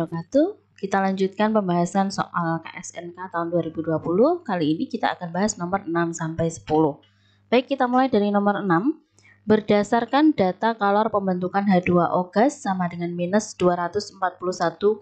wabarakatuh. Kita lanjutkan pembahasan soal KSNK tahun 2020. Kali ini kita akan bahas nomor 6 sampai 10. Baik, kita mulai dari nomor 6. Berdasarkan data kalor pembentukan H2O gas sama dengan minus 241,8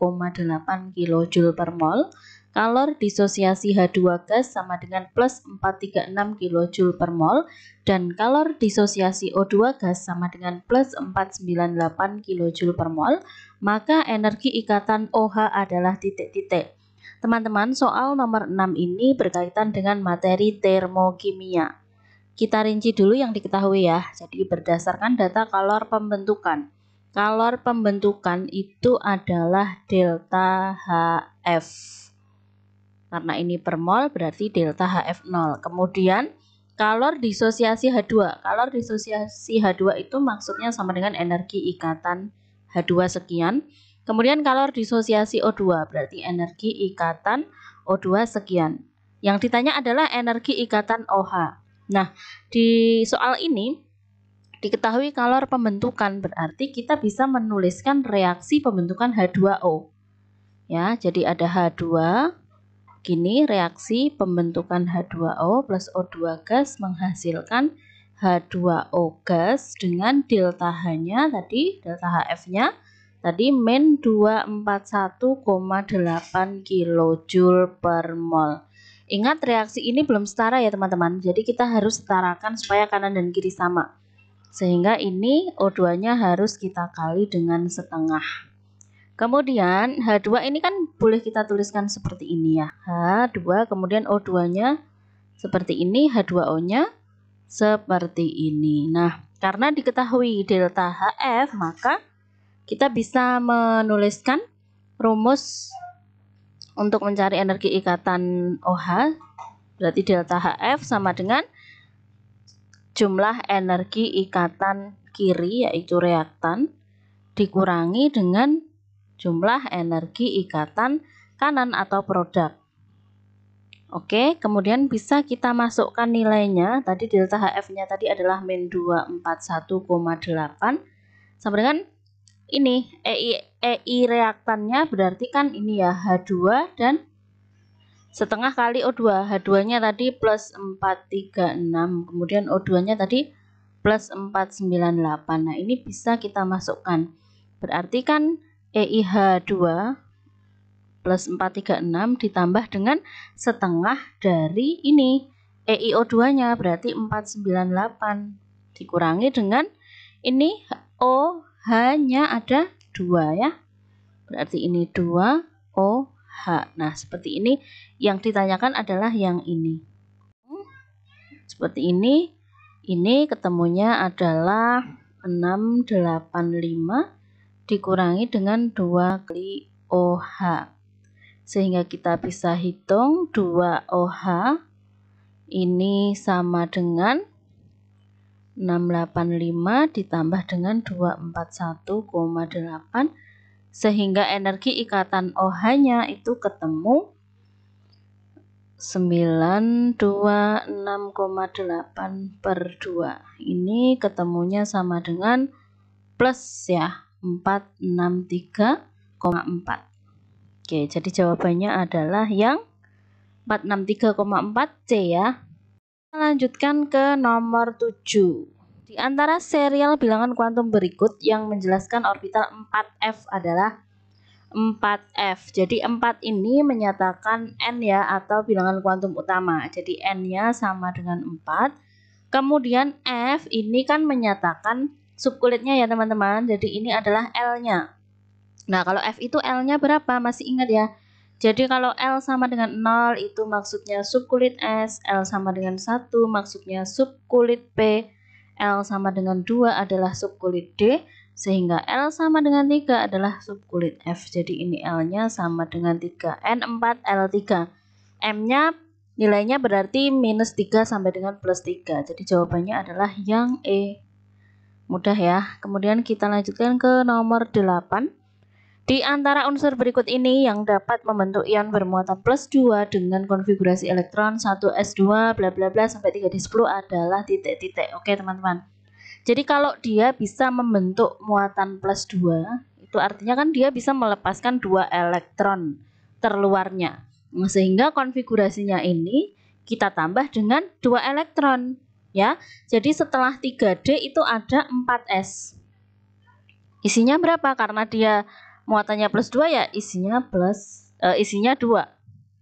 kJ per mol, kalor disosiasi H2 gas sama dengan plus 436 kJ per mol, dan kalor disosiasi O2 gas sama dengan plus 498 kJ per mol, maka energi ikatan OH adalah titik-titik. Teman-teman, soal nomor 6 ini berkaitan dengan materi termokimia. Kita rinci dulu yang diketahui ya. Jadi berdasarkan data kalor pembentukan. Kalor pembentukan itu adalah delta HF. Karena ini per mol berarti delta HF0. Kemudian kalor disosiasi H2. Kalor disosiasi H2 itu maksudnya sama dengan energi ikatan H2 sekian. Kemudian kalor disosiasi O2 berarti energi ikatan O2 sekian. Yang ditanya adalah energi ikatan OH. Nah, di soal ini diketahui kalor pembentukan berarti kita bisa menuliskan reaksi pembentukan H2O. Ya, jadi ada H2. Gini, reaksi pembentukan H2O plus O2 gas menghasilkan H2O gas dengan delta H-nya tadi, delta HF-nya tadi min 241,8 kJ per mol. Ingat, reaksi ini belum setara ya teman-teman, jadi kita harus setarakan supaya kanan dan kiri sama. Sehingga ini O2-nya harus kita kali dengan setengah. Kemudian H2 ini kan boleh kita tuliskan seperti ini ya. H2 kemudian O2-nya seperti ini, H2O-nya seperti ini. Nah, karena diketahui delta HF, maka kita bisa menuliskan rumus untuk mencari energi ikatan OH. Berarti delta HF sama dengan jumlah energi ikatan kiri yaitu reaktan dikurangi dengan jumlah energi ikatan kanan atau produk. Oke, kemudian bisa kita masukkan nilainya. Tadi delta HF-nya tadi adalah min 241,8 sama dengan ini EI reaktannya berarti kan ini ya H2 dan setengah kali O2. H2-nya tadi plus 436, kemudian O2-nya tadi plus 498. Nah, ini bisa kita masukkan. Berarti kan EiH2 plus 436 ditambah dengan setengah dari ini EiO2-nya berarti 498 dikurangi dengan ini OH-nya ada 2 ya. Berarti ini 2OH. Nah, seperti ini yang ditanyakan adalah yang ini. Seperti ini. Ini ketemunya adalah 685 dikurangi dengan 2 kali OH. Sehingga kita bisa hitung 2OH ini sama dengan 685 ditambah dengan 241,8. Sehingga energi ikatan OH-nya itu ketemu 926,8 per 2. Ini ketemunya sama dengan plus ya 463,4. Oke, jadi jawabannya adalah yang 463,4 C ya. Kita lanjutkan ke nomor 7. Di antara serial bilangan kuantum berikut yang menjelaskan orbital 4F adalah 4F. Jadi 4 ini menyatakan N ya atau bilangan kuantum utama. Jadi N-nya sama dengan 4. Kemudian F ini kan menyatakan subkulitnya ya teman-teman. Jadi ini adalah L-nya. Nah, kalau F itu L-nya berapa? Masih ingat ya? Jadi kalau L sama dengan 0 itu maksudnya subkulit S, L sama dengan 1 maksudnya subkulit P, L sama dengan 2 adalah subkulit D, sehingga L sama dengan 3 adalah subkulit F. Jadi ini L-nya sama dengan 3. N4, L3. M-nya nilainya berarti minus 3 sampai dengan plus 3. Jadi jawabannya adalah yang E. Mudah ya. Kemudian kita lanjutkan ke nomor 8. Di antara unsur berikut ini yang dapat membentuk ion bermuatan plus 2 dengan konfigurasi elektron 1s2 bla bla bla sampai 3d10 adalah titik-titik. Oke teman-teman. Jadi kalau dia bisa membentuk muatan plus 2 itu artinya kan dia bisa melepaskan 2 elektron terluarnya. Sehingga konfigurasinya ini kita tambah dengan 2 elektron ya. Jadi setelah 3D itu ada 4s. Isinya berapa? Karena dia muatannya plus 2 ya, isinya 2.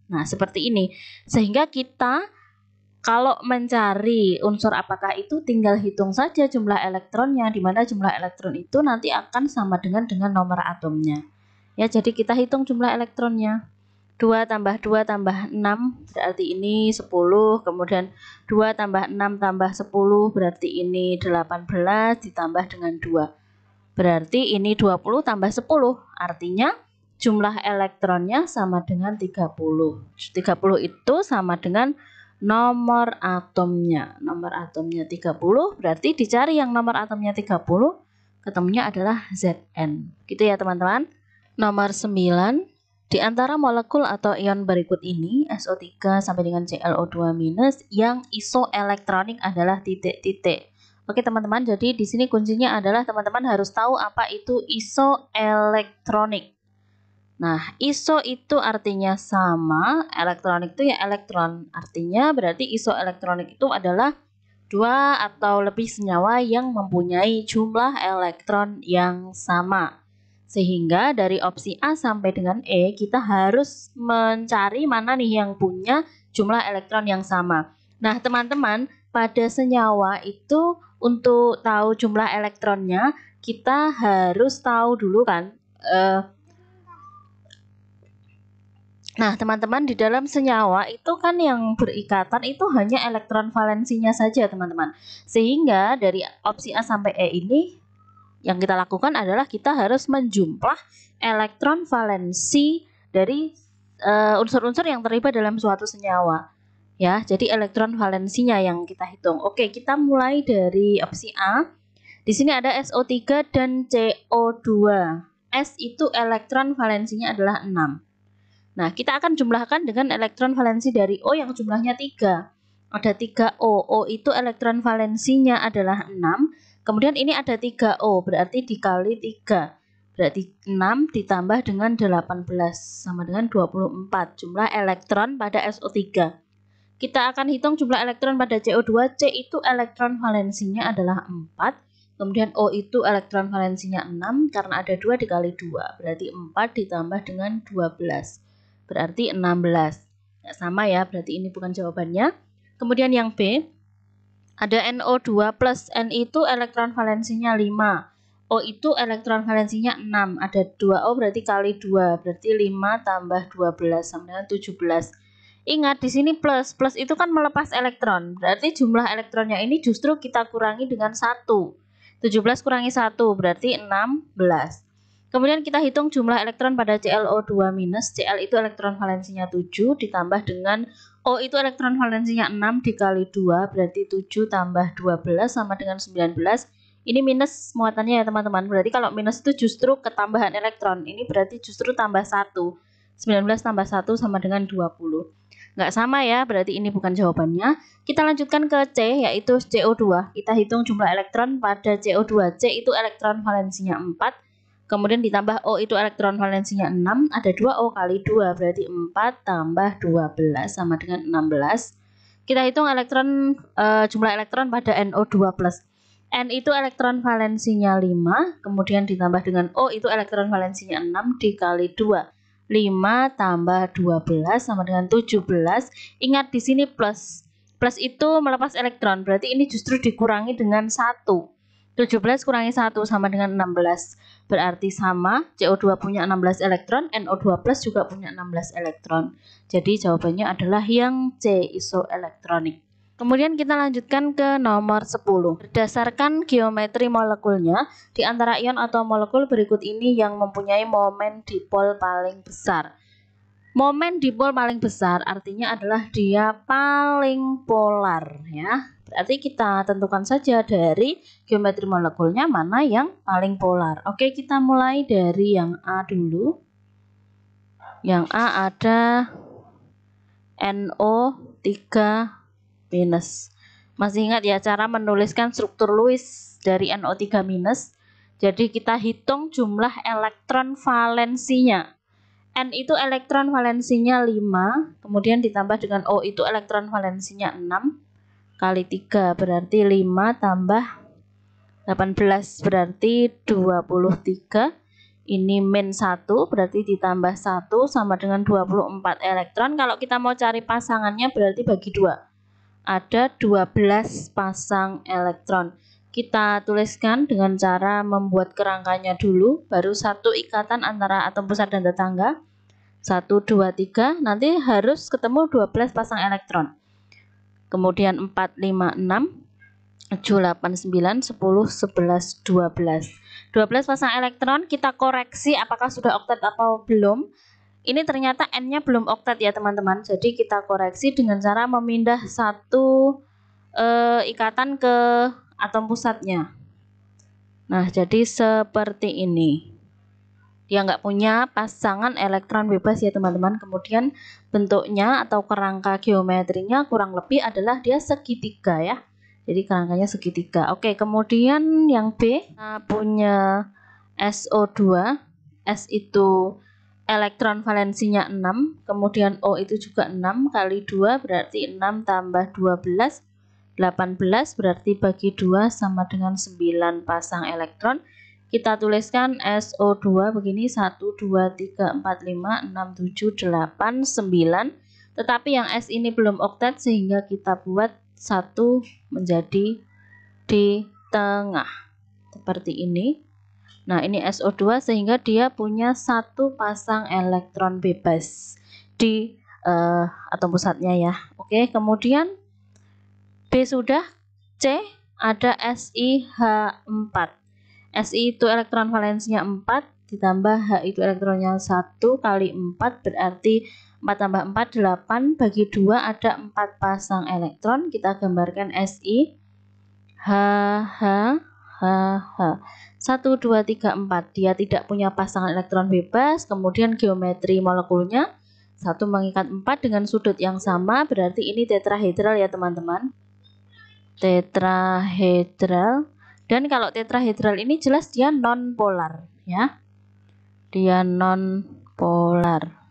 Nah, seperti ini. Sehingga kita kalau mencari unsur apakah itu tinggal hitung saja jumlah elektronnya, di mana jumlah elektron itu nanti akan sama dengan nomor atomnya. Ya, jadi kita hitung jumlah elektronnya. 2 tambah 2 tambah 6 berarti ini 10, kemudian 2 tambah 6 tambah 10 berarti ini 18 ditambah dengan 2. Berarti ini 20 tambah 10, artinya jumlah elektronnya sama dengan 30. 30 itu sama dengan nomor atomnya. Nomor atomnya 30, berarti dicari yang nomor atomnya 30, ketemunya adalah Zn. Gitu ya teman-teman. Nomor 9. Di antara molekul atau ion berikut ini, SO3 sampai dengan ClO2- yang isoelektronik adalah titik-titik. Oke teman-teman, jadi di sini kuncinya adalah teman-teman harus tahu apa itu isoelektronik. Nah, iso itu artinya sama, elektronik itu ya elektron. Artinya berarti isoelektronik itu adalah 2 atau lebih senyawa yang mempunyai jumlah elektron yang sama. Sehingga dari opsi A sampai dengan E kita harus mencari mana nih yang punya jumlah elektron yang sama. Nah teman-teman, pada senyawa itu untuk tahu jumlah elektronnya kita harus tahu dulu kan. Nah teman-teman, di dalam senyawa itu kan yang berikatan itu hanya elektron valensinya saja teman-teman. Sehingga dari opsi A sampai E ini yang kita lakukan adalah kita harus menjumlah elektron valensi dari unsur-unsur yang terlibat dalam suatu senyawa. Ya, jadi elektron valensinya yang kita hitung. Oke, kita mulai dari opsi A. Di sini ada SO3 dan CO2. S itu elektron valensinya adalah 6. Nah, kita akan jumlahkan dengan elektron valensi dari O yang jumlahnya 3. Ada 3O. O itu elektron valensinya adalah 6. Kemudian ini ada 3O, berarti dikali 3. Berarti 6 ditambah dengan 18, sama dengan 24 jumlah elektron pada SO3. Kita akan hitung jumlah elektron pada CO2. C itu elektron valensinya adalah 4. Kemudian O itu elektron valensinya 6, karena ada 2 dikali 2. Berarti 4 ditambah dengan 12. Berarti 16. Ya, sama ya, berarti ini bukan jawabannya. Kemudian yang B. Ada NO2+, N itu elektron valensinya 5. O itu elektron valensinya 6. Ada 2O berarti kali 2. Berarti 5 tambah 12 sama dengan 17. Ingat di sini plus. Plus itu kan melepas elektron. Berarti jumlah elektronnya ini justru kita kurangi dengan 1. 17 kurangi 1 berarti 16. Kemudian kita hitung jumlah elektron pada ClO2-. Cl itu elektron valensinya 7 ditambah dengan O itu elektron valensinya 6 dikali 2 berarti 7 tambah 12 sama dengan 19. Ini minus muatannya ya teman-teman. Berarti kalau minus itu justru ketambahan elektron. Ini berarti justru tambah 1. 19 tambah 1 sama dengan 20. Nggak sama ya, berarti ini bukan jawabannya. Kita lanjutkan ke C, yaitu CO2. Kita hitung jumlah elektron pada CO2. C itu elektron valensinya 4. Kemudian ditambah O itu elektron valensinya 6, ada 2O kali 2, berarti 4 tambah 12 sama dengan 16. Kita hitung jumlah elektron pada NO2+. N itu elektron valensinya 5, kemudian ditambah dengan O itu elektron valensinya 6 dikali 2. 5 tambah 12 sama dengan 17. Ingat di sini plus. Plus itu melepas elektron, berarti ini justru dikurangi dengan 1. 17 kurangi 1 sama dengan 16. Berarti sama, CO2 punya 16 elektron, NO2+ juga punya 16 elektron. Jadi jawabannya adalah yang C, isoelektronik. Kemudian kita lanjutkan ke nomor 10. Berdasarkan geometri molekulnya, di antara ion atau molekul berikut ini yang mempunyai momen dipol paling besar. Momen dipol paling besar artinya adalah dia paling polar ya. Berarti kita tentukan saja dari geometri molekulnya mana yang paling polar. Oke, kita mulai dari yang A dulu. Yang A ada NO3-. Masih ingat ya cara menuliskan struktur Lewis dari NO3-? Jadi kita hitung jumlah elektron valensinya. N itu elektron valensinya 5, kemudian ditambah dengan O itu elektron valensinya 6 kali 3 berarti 5 tambah 18 berarti 23. Ini min 1 berarti ditambah 1 sama dengan 24 elektron. Kalau kita mau cari pasangannya berarti bagi 2. Ada 12 pasang elektron. Kita tuliskan dengan cara membuat kerangkanya dulu, baru satu ikatan antara atom pusat dan tetangga. 1, 2, 3, nanti harus ketemu 12 pasang elektron. Kemudian 4, 5, 6, 7, 8, 9, 10, 11, 12. 12 pasang elektron, kita koreksi apakah sudah oktet atau belum. Ini ternyata N-nya belum oktet ya teman-teman. Jadi kita koreksi dengan cara memindah satu ikatan ke atom pusatnya. Nah, jadi seperti ini. Dia nggak punya pasangan elektron bebas ya teman-teman. Kemudian bentuknya atau kerangka geometrinya kurang lebih adalah dia segitiga ya. Jadi kerangkanya segitiga. Oke, kemudian yang B, kita punya SO2. S itu elektron valensinya 6, kemudian O itu juga 6 kali 2 berarti 6 tambah 12, 18 berarti bagi 2 sama dengan 9 pasang elektron. Kita tuliskan SO2 begini 1, 2, 3, 4, 5, 6, 7, 8, 9. Tetapi yang S ini belum oktet sehingga kita buat 1 menjadi di tengah. Seperti ini. Nah, ini SO2 sehingga dia punya satu pasang elektron bebas di atom pusatnya ya. Oke, kemudian B sudah. C ada SiH4. Si itu elektron valensinya 4 ditambah H itu elektronnya 1 kali 4 berarti 4 tambah 4 8 bagi 2 ada 4 pasang elektron. Kita gambarkan Si HH HH 1, 2, 3, 4. Dia tidak punya pasangan elektron bebas. Kemudian geometri molekulnya 1 mengikat 4 dengan sudut yang sama, berarti ini tetrahedral ya teman-teman. Tetrahedral. Dan kalau tetrahedral ini jelas dia non polar ya. Dia non polar.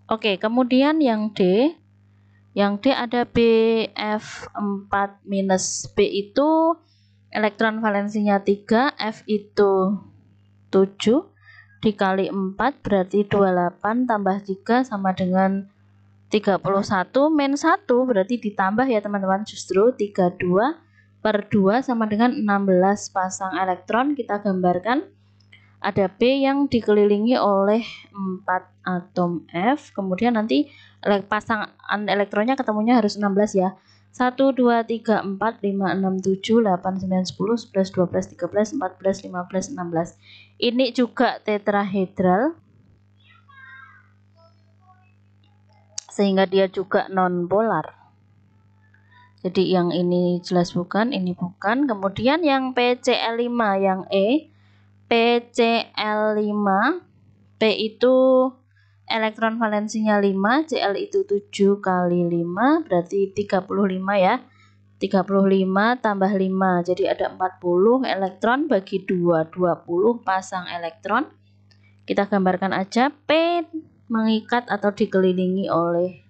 Oke, kemudian yang D. Yang D ada BF4 minus. B itu elektron valensinya 3, F itu 7 dikali 4 berarti 28 tambah 3 sama dengan 31 min 1 berarti ditambah ya teman-teman, justru 32 per 2 sama dengan 16 pasang elektron. Kita gambarkan ada B yang dikelilingi oleh 4 atom F, kemudian nanti pasangan elektronnya ketemunya harus 16 ya. 1, 2, 3, 4, 5, 6, 7, 8, 9, 10, 11, 12, 13, 14, 15, 16. Ini juga tetrahedral. Sehingga dia juga non polar. Jadi yang ini jelas bukan, ini bukan. Kemudian yang PCl5 yang E. PCl5, P itu elektron valensinya 5, Cl itu 7 kali 5 berarti 35 ya. 35 tambah 5 jadi ada 40 elektron bagi 2, 20 pasang elektron. Kita gambarkan aja P mengikat atau dikelilingi oleh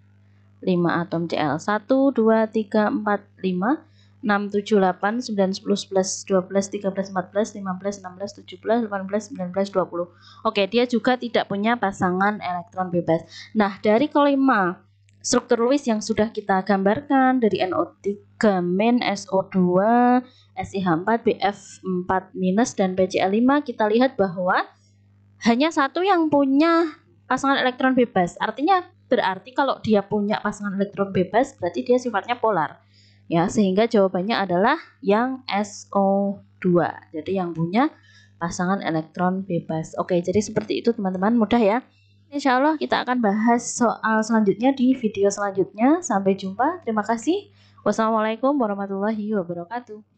5 atom Cl. 1, 2, 3, 4, 5, 6, 7, 8, 9, 10, 11, 12, 13, 14, 15, 16, 17, 18, 19, 20. Oke, dia juga tidak punya pasangan elektron bebas. Nah, dari kelima struktur Lewis yang sudah kita gambarkan dari NO3 min, SO2, SiH4, BF4 minus, dan PCl5, kita lihat bahwa hanya satu yang punya pasangan elektron bebas. Artinya berarti kalau dia punya pasangan elektron bebas berarti dia sifatnya polar. Ya, sehingga jawabannya adalah yang SO2. Jadi yang punya pasangan elektron bebas. Oke, jadi seperti itu teman-teman, mudah ya. Insya Allah kita akan bahas soal selanjutnya di video selanjutnya. Sampai jumpa. Terima kasih. Wassalamualaikum warahmatullahi wabarakatuh.